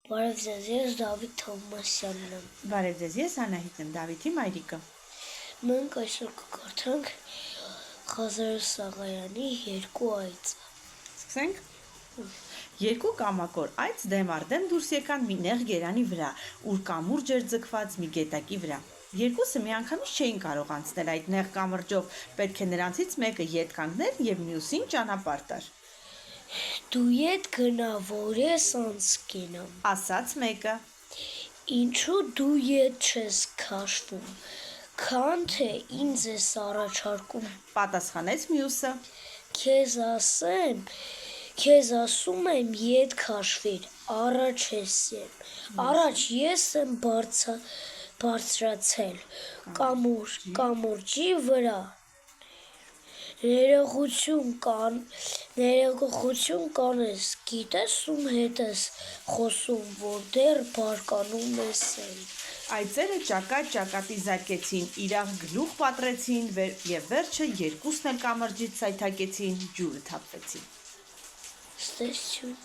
Բարև ձեզ, ես Դավիթ Թովմասյանն եմ։ Բարև ձեզ, ես Անահիտն եմ, Դավիթի մայրիկը։ Մենք այսօր կկարդանք Ղազարե Սաղայանի երկու այծը։ Սկսենք։ Երկու կամակոր այծ դեմ առ դեմ դուրս եկան մի նեղ գերանի վրա, ուր կամուրջ էր ձգված մի գետակի վրա։ Երկուսը միանգամից չէին կարող անցնել այդ նեղ կամրջով, պետք է նրանցից մեկը ետ կանգներ եւ մյուսին ճանապարհ տար։ Դու ետ գնա, որ ես անց կենամ, Ասաց մեկը։ Ինչու դու ետ չես քաշվում, քան թե ինձ ես առաջարկում, Պատասխանեց մյուսը։ Քեզ ասում եմ ետ քաշվիր, առաջ ես եմ բարձրացել կամուրջի վրա, ներողություն կանես, գիտես ում հետ ես խոսում, որ դեռ բարկանում ես էլ։ Այծերը ճակատ-ճակատի զարկեցին, իրար գլուխ պատռեցին եւ վերջը երկուսն էլ կամրջից սայթաքեցին, ջուրը թափվեցին։ Ստեսություն։